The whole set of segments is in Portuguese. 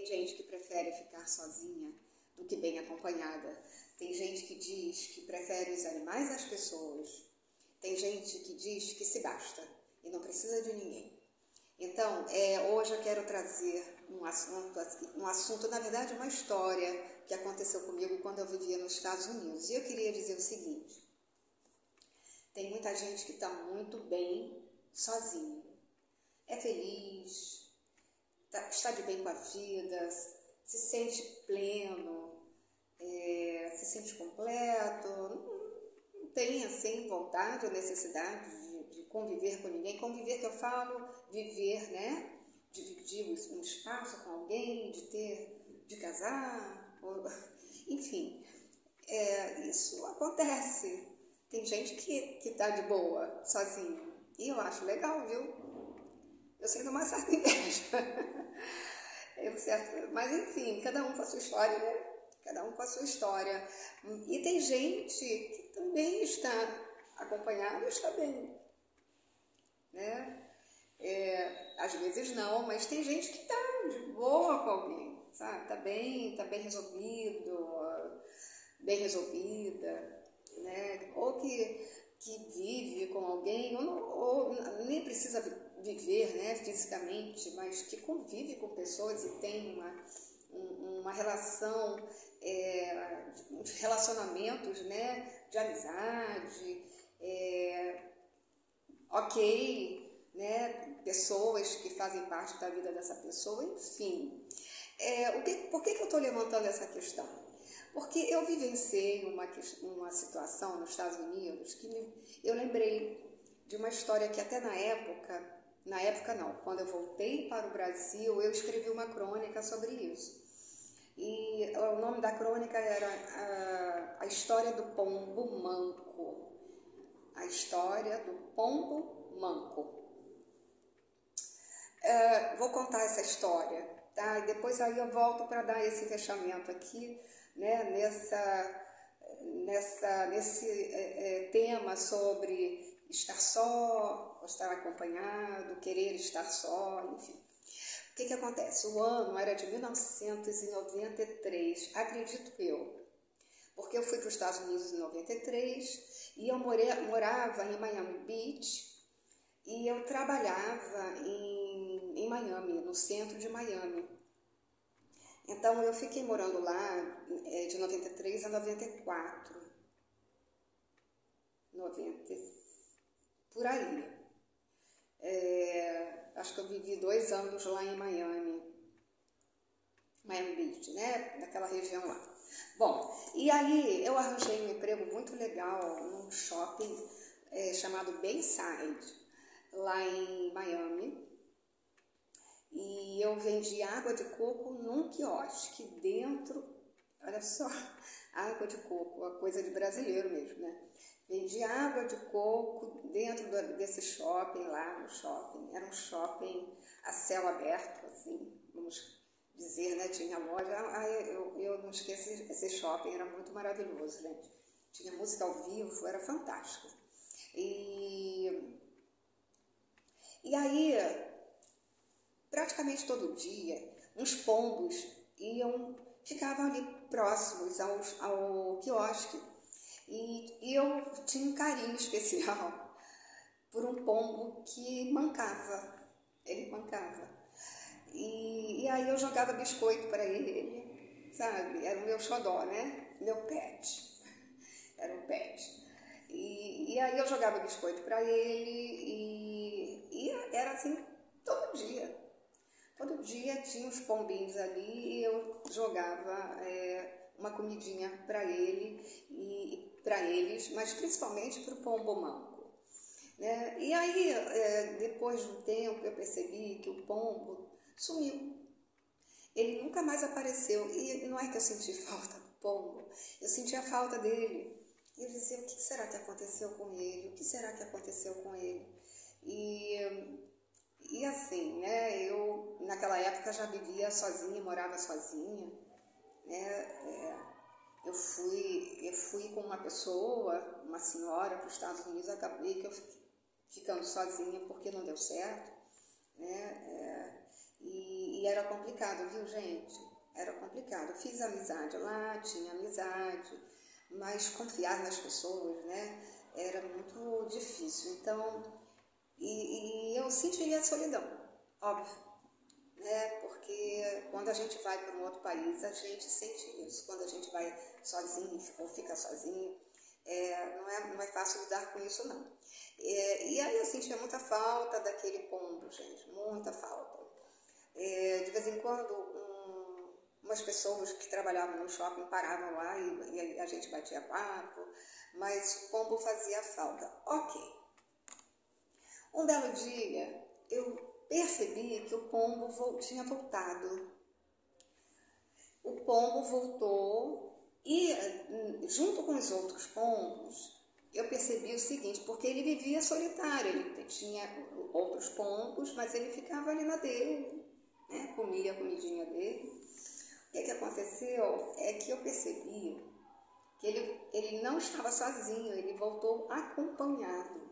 Tem gente que prefere ficar sozinha do que bem acompanhada. Tem gente que diz que prefere os animais às pessoas. Tem gente que diz que se basta e não precisa de ninguém. Então, hoje eu quero trazer um assunto, na verdade, uma história que aconteceu comigo quando eu vivia nos Estados Unidos. E eu queria dizer o seguinte: tem muita gente que está muito bem sozinho. É feliz, está de bem com a vida, se sente pleno, se sente completo, não tem assim vontade ou necessidade de conviver com ninguém. Conviver, que eu falo, viver, né? De dividir um espaço com alguém, de casar, enfim, isso acontece. Tem gente que está de boa, sozinho, e eu acho legal, viu? Eu sinto uma certa inveja. Mas enfim, cada um com a sua história, né? Cada um com a sua história. E tem gente que também está acompanhada e está bem, né? Às vezes não, mas tem gente que está de boa com alguém, sabe? Está bem resolvido, bem resolvida, né? Ou que vive com alguém, ou nem precisa viver, né, fisicamente, mas que convive com pessoas e tem uma relação, uns relacionamentos, né, de amizade, ok, né, pessoas que fazem parte da vida dessa pessoa, enfim. Por que eu estou levantando essa questão? Porque eu vivenciei uma situação nos Estados Unidos que eu lembrei de uma história que até na época não, quando eu voltei para o Brasil, eu escrevi uma crônica sobre isso. E o nome da crônica era a história do pombo manco. A história do pombo manco. Vou contar essa história, tá? E depois aí eu volto para dar esse fechamento aqui, né, nesse tema sobre estar só, ou estar acompanhado, querer estar só, enfim. O que acontece? O ano era de 1993, acredito eu, porque eu fui para os Estados Unidos em 93 e eu morava em Miami Beach e eu trabalhava em Miami, no centro de Miami. Então, eu fiquei morando lá de 93 a 94. Por aí. Acho que eu vivi 2 anos lá em Miami Beach, né? Naquela região lá. Bom, e aí eu arranjei um emprego muito legal num shopping chamado Bayside, lá em Miami. E eu vendi água de coco num quiosque dentro, olha só, água de coco, uma coisa de brasileiro mesmo, né? Vendi água de coco dentro desse shopping lá, no shopping. Era um shopping a céu aberto, assim, vamos dizer, né? Tinha loja, eu não esqueço, esse shopping era muito maravilhoso, gente. Tinha música ao vivo, era fantástico. E aí, praticamente todo dia, uns pombos ficavam ali próximos ao quiosque. E eu tinha um carinho especial por um pombo que mancava. Ele mancava. E aí eu jogava biscoito para ele, sabe? Era o meu xodó, né? Meu pet. Era um pet. E aí eu jogava biscoito para ele e era assim todo dia. Todo dia tinha uns pombinhos ali e eu jogava uma comidinha para ele e para eles, mas principalmente para o pombo manco. Né? E aí, depois de um tempo, eu percebi que o pombo sumiu. Ele nunca mais apareceu. E não é que eu senti falta do pombo, eu sentia falta dele. E eu dizia, o que será que aconteceu com ele? O que será que aconteceu com ele? E assim, né, eu naquela época já vivia sozinha, morava sozinha, né, eu fui com uma pessoa, uma senhora, para os Estados Unidos, acabei que eu ficando sozinha porque não deu certo, né, e E era complicado, viu, gente? Era complicado. Fiz amizade lá, tinha amizade, mas confiar nas pessoas, né? Era muito difícil. Então, e eu sentia a solidão, óbvio, né? Porque quando a gente vai para um outro país, a gente sente isso. Quando a gente vai sozinho ou fica sozinho, não é fácil lidar com isso, não. E aí eu sentia muita falta daquele pombo, gente, muita falta. De vez em quando, umas pessoas que trabalhavam no shopping paravam lá e a gente batia papo, mas o pombo fazia falta. Ok. Um belo dia, eu percebi que o pombo tinha voltado. O pombo voltou e, junto com os outros pombos, eu percebi o seguinte, porque ele vivia solitário, ele tinha outros pombos, mas ele ficava ali na dele, né? Comia a comidinha dele. O que aconteceu é que eu percebi que ele não estava sozinho, ele voltou acompanhado.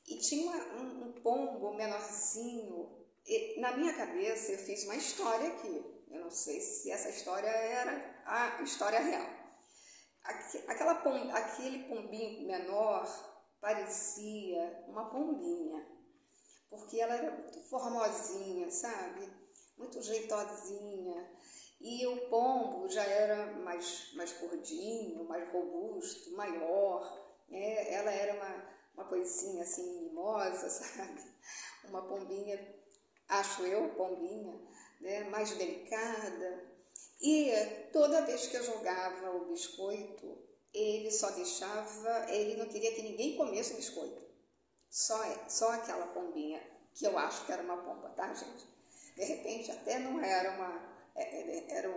E tinha um pombo menorzinho. E, na minha cabeça, eu fiz uma história aqui. Eu não sei se essa história era a história real. Aquele pombinho menor parecia uma pombinha, porque ela era muito formosinha, sabe? Muito jeitosinha. E o pombo já era mais gordinho, mais robusto, maior. Ela era uma coisinha assim mimosa, sabe? Uma pombinha, acho eu, pombinha, né? Mais delicada. E toda vez que eu jogava o biscoito, ele só deixava, ele não queria que ninguém comesse o biscoito. Só aquela pombinha, que eu acho que era uma pomba, tá, gente? De repente até não era era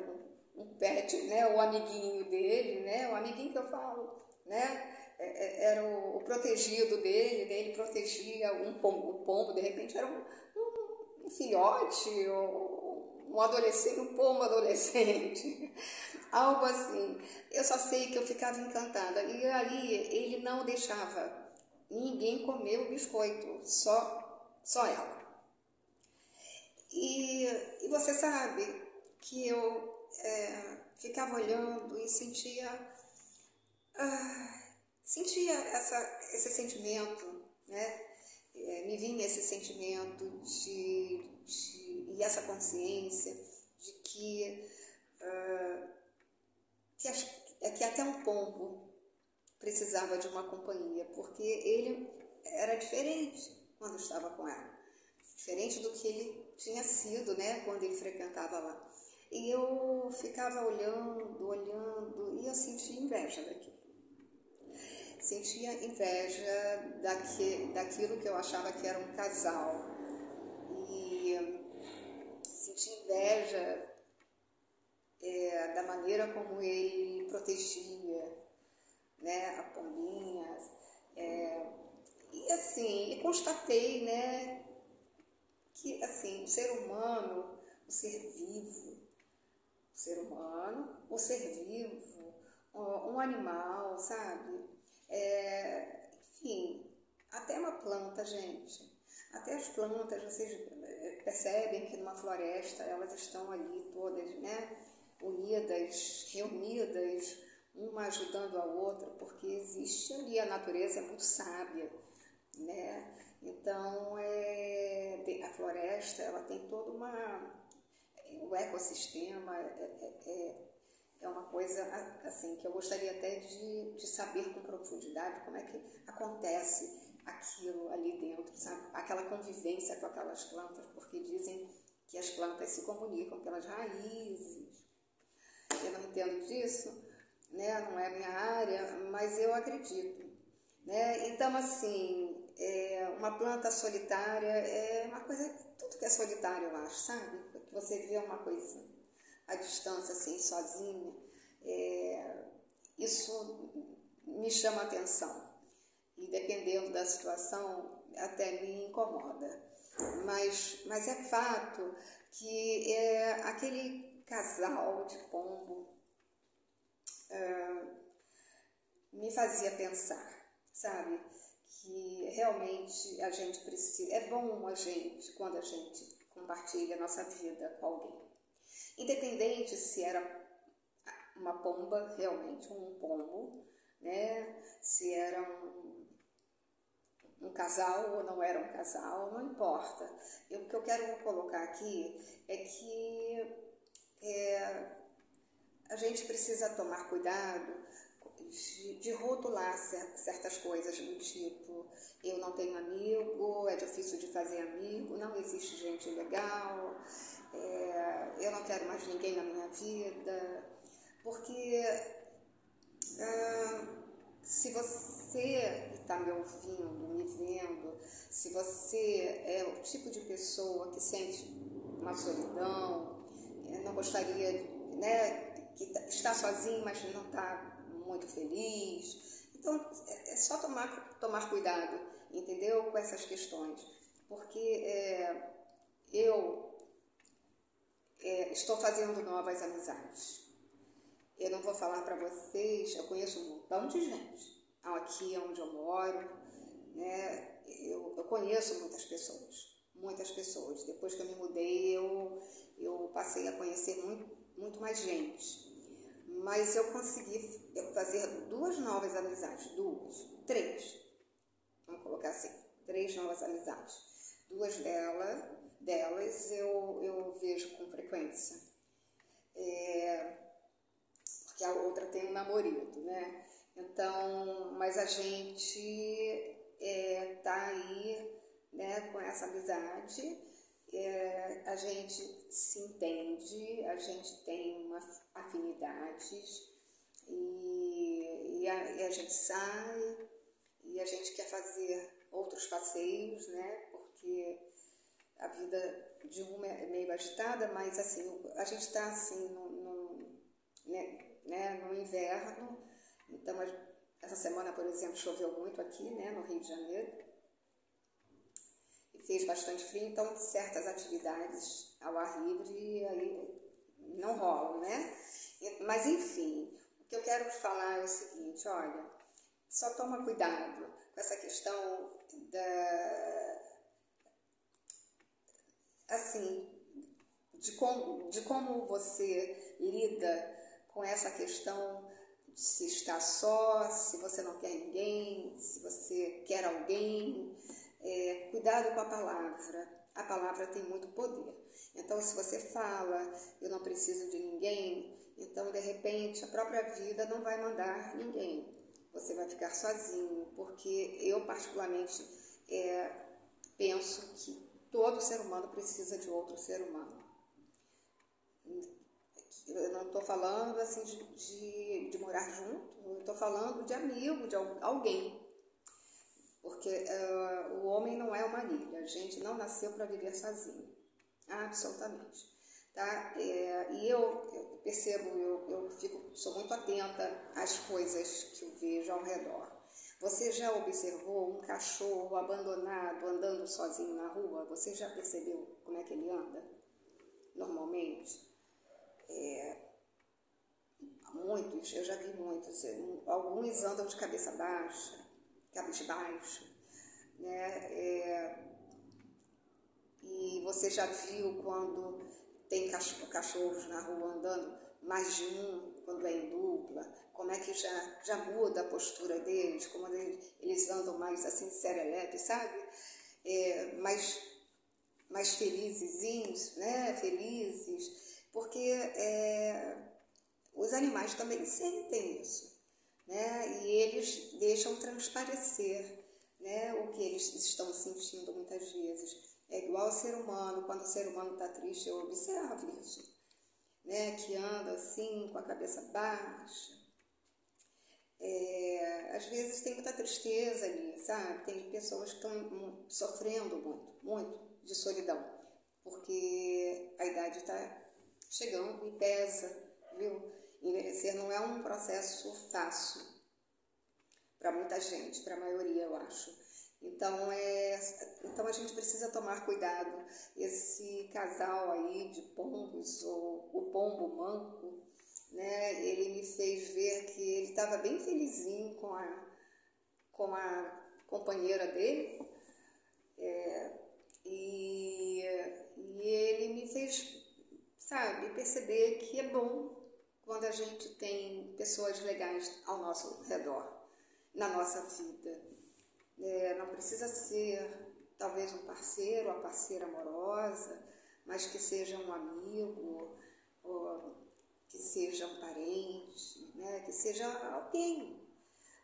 um pet, né? O amiguinho dele, né? O amiguinho que eu falo, né? Era o protegido dele, né? Ele protegia o pombo, de repente era um filhote, ou um adolescente, um pombo adolescente, algo assim. Eu só sei que eu ficava encantada. E aí ele não deixava ninguém comer o biscoito, só ela. E você sabe que eu ficava olhando e sentia esse sentimento, né? Me vinha esse sentimento e essa consciência de que até um pombo precisava de uma companhia, porque ele era diferente quando estava com ela, diferente do que ele tinha sido, né, quando ele frequentava lá. E eu ficava olhando, e eu sentia inveja daquilo. Sentia inveja daquilo que eu achava que era um casal. E sentia inveja da maneira como ele protegia, né, a pombinha. E assim, constatei, né, que assim, o ser humano, o ser vivo, um animal, sabe? Enfim, até uma planta, gente. Até as plantas, vocês percebem que numa floresta elas estão ali todas, né? Unidas, reunidas, uma ajudando a outra, porque existe ali, a natureza é muito sábia, né? Então, a floresta, ela tem toda o ecossistema é uma coisa assim que eu gostaria até de saber com profundidade como é que acontece aquilo ali dentro, sabe? Aquela convivência com aquelas plantas, porque dizem que as plantas se comunicam pelas raízes. Eu não entendo disso, né? Não é a minha área, mas eu acredito, né? Então, assim, uma planta solitária é uma coisa, tudo que é solitário, eu acho, sabe? Você vê uma coisa à distância, assim, sozinha, isso me chama a atenção. E dependendo da situação, até me incomoda. Mas é fato que aquele casal de pombo me fazia pensar, sabe? Que realmente a gente precisa, é bom a gente, quando a gente compartilha a nossa vida com alguém. Independente se era uma pomba, realmente um pombo, né? Se era um casal ou não era um casal, não importa. O que eu quero colocar aqui é que a gente precisa tomar cuidado de rotular certas coisas do tipo: eu não tenho amigo, é difícil de fazer amigo, não existe gente legal, eu não quero mais ninguém na minha vida, porque se você está me ouvindo, me vendo, se você é o tipo de pessoa que sente uma solidão, não gostaria, né, que está sozinho, mas não está muito feliz, então é só tomar cuidado, entendeu? Com essas questões, porque eu estou fazendo novas amizades. Eu não vou falar para vocês, eu conheço um montão de gente aqui onde eu moro, né? Eu conheço muitas pessoas. Depois que eu me mudei, eu passei a conhecer muito mais gente. Mas eu consegui fazer 2 novas amizades, 3, vamos colocar assim, 3 novas amizades. 2 delas eu vejo com frequência, porque a outra tem um namorado, né? Então, mas a gente tá aí, né, com essa amizade, a gente se entende, a gente tem afinidades e a gente sai e a gente quer fazer outros passeios, né? Porque a vida de uma é meio agitada, mas assim, a gente está assim no inverno, então essa semana, por exemplo, choveu muito aqui, né, no Rio de Janeiro, e fez bastante frio, então certas atividades ao ar livre aí não rolam, né? Mas enfim, o que eu quero falar é o seguinte: olha, só toma cuidado com essa questão de como você lida com essa questão de se estar só, se você não quer ninguém, se você quer alguém. Cuidado com a palavra tem muito poder. Então, se você fala, eu não preciso de ninguém, então, de repente, a própria vida não vai mandar ninguém. Você vai ficar sozinho, porque eu, particularmente, penso que todo ser humano precisa de outro ser humano. Eu não estou falando assim de morar junto, eu estou falando de amigo, de alguém. Porque o homem não é uma ilha, a gente não nasceu para viver sozinho, absolutamente. Tá? E eu percebo, sou muito atenta às coisas que eu vejo ao redor. Você já observou um cachorro abandonado andando sozinho na rua? Você já percebeu como é que ele anda? Normalmente? Muitos, eu já vi muitos. Alguns andam de cabeça baixa, cabisbaixo, né? E você já viu quando tem cachorros na rua andando, mais de um, quando é em dupla, como é que já muda a postura deles, como eles andam mais assim, serelepe, sabe? Mais felizezinhos, né? Felizes, porque os animais também sentem isso, né? E eles deixam transparecer, né, o que eles estão sentindo muitas vezes. É igual ao ser humano, quando o ser humano está triste, eu observo isso, né, que anda assim, com a cabeça baixa. Às vezes tem muita tristeza ali, sabe? Tem pessoas que estão sofrendo muito de solidão, porque a idade está chegando e pesa, viu? Envelhecer não é um processo fácil para muita gente, para a maioria, eu acho. Então a gente precisa tomar cuidado. Esse casal aí de pombos, ou o pombo manco, né, ele me fez ver que ele estava bem felizinho com a companheira dele, e ele me fez, sabe, perceber que é bom quando a gente tem pessoas legais ao nosso redor, na nossa vida. Não precisa ser, talvez, um parceiro, uma parceira amorosa, mas que seja um amigo, ou que seja um parente, né? Que seja alguém,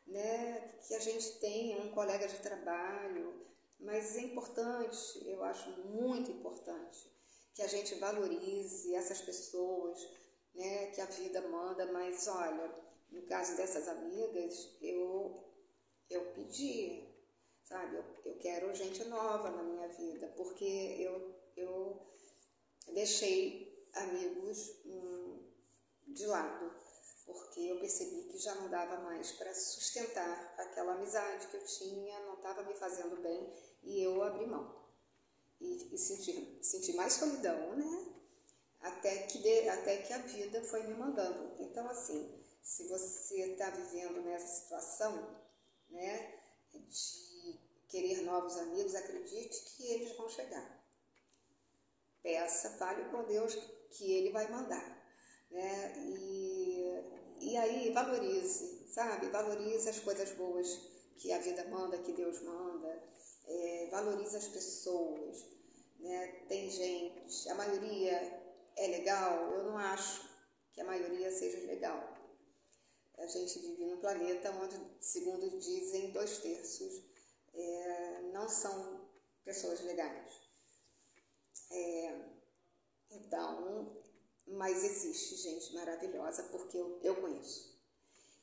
né? Que a gente tenha um colega de trabalho. Mas é importante, eu acho muito importante, que a gente valorize essas pessoas, né, que a vida manda. Mas olha, no caso dessas amigas, eu pedi, sabe, eu quero gente nova na minha vida, porque eu deixei amigos de lado, porque eu percebi que já não dava mais para sustentar aquela amizade que eu tinha, não estava me fazendo bem, e eu abri mão. E senti mais solidão, né? Até que a vida foi me mandando. Então, assim, se você está vivendo nessa situação, né, de querer novos amigos, acredite que eles vão chegar. Peça, fale com Deus que Ele vai mandar, né? E aí valorize, sabe? Valorize as coisas boas que a vida manda, que Deus manda. Valorize as pessoas, né? Tem gente, a maioria é legal, eu não acho que a maioria seja legal. A gente vive num planeta onde, segundo dizem, 2/3 não são pessoas legais. Então, mas existe gente maravilhosa, porque eu conheço.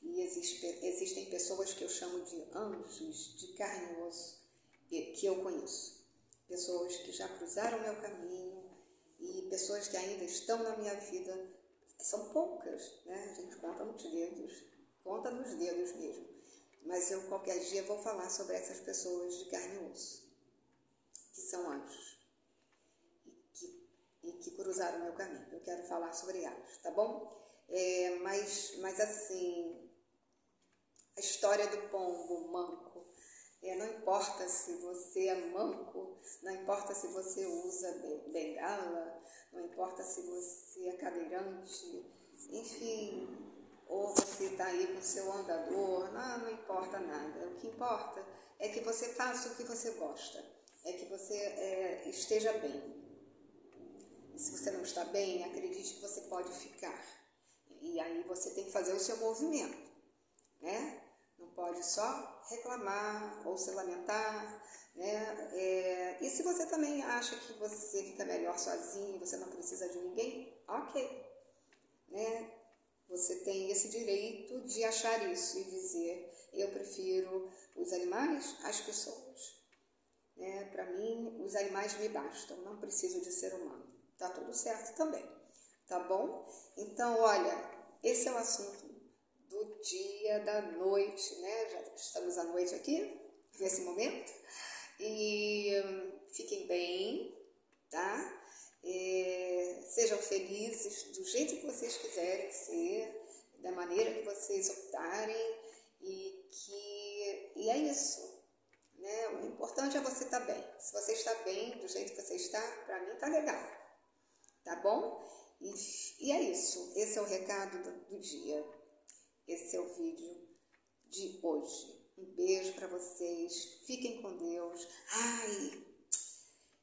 E existem pessoas que eu chamo de anjos de carne e osso, que eu conheço. Pessoas que já cruzaram meu caminho e pessoas que ainda estão na minha vida. São poucas, né? A gente conta nos dedos mesmo. Mas eu qualquer dia vou falar sobre essas pessoas de carne e osso, que são anjos e que cruzaram meu caminho. Eu quero falar sobre elas, tá bom? Mas assim, a história do pombo manco, não importa se você é manco, não importa se você usa bengala, não importa se você é cadeirante, enfim, ou você está aí com seu andador, não importa nada. O que importa é que você faça o que você gosta, é que você esteja bem. E se você não está bem, acredite que você pode ficar. E aí você tem que fazer o seu movimento, né? Não pode só reclamar ou se lamentar, né? E se você também acha que você fica melhor sozinho, você não precisa de ninguém, ok, né? Você tem esse direito de achar isso e dizer: eu prefiro os animais às pessoas, né? Para mim, os animais me bastam, não preciso de ser humano. Tá tudo certo também, tá bom? Então, olha, esse é o assunto do dia, da noite, né? Já estamos à noite aqui, nesse momento. E fiquem bem, tá? Sejam felizes do jeito que vocês quiserem ser, da maneira que vocês optarem. E é isso, né? O importante é você estar bem. Se você está bem, do jeito que você está, para mim tá legal, tá bom? E é isso, esse é o recado do dia. Esse é o vídeo de hoje. Um beijo para vocês. Fiquem com Deus. Ai,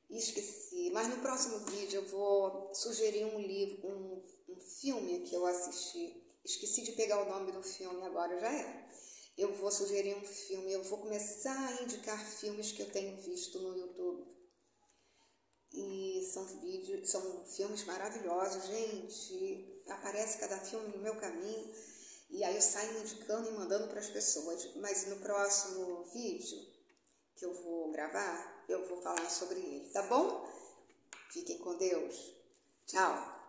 esqueci. Mas no próximo vídeo eu vou sugerir um filme que eu assisti. Esqueci de pegar o nome do filme agora, já era. Eu vou sugerir um filme. Eu vou começar a indicar filmes que eu tenho visto no YouTube. E são filmes maravilhosos, gente. Aparece cada filme no meu caminho. E aí eu saio indicando e mandando para as pessoas. Mas no próximo vídeo que eu vou gravar, eu vou falar sobre ele, tá bom? Fiquem com Deus. Tchau.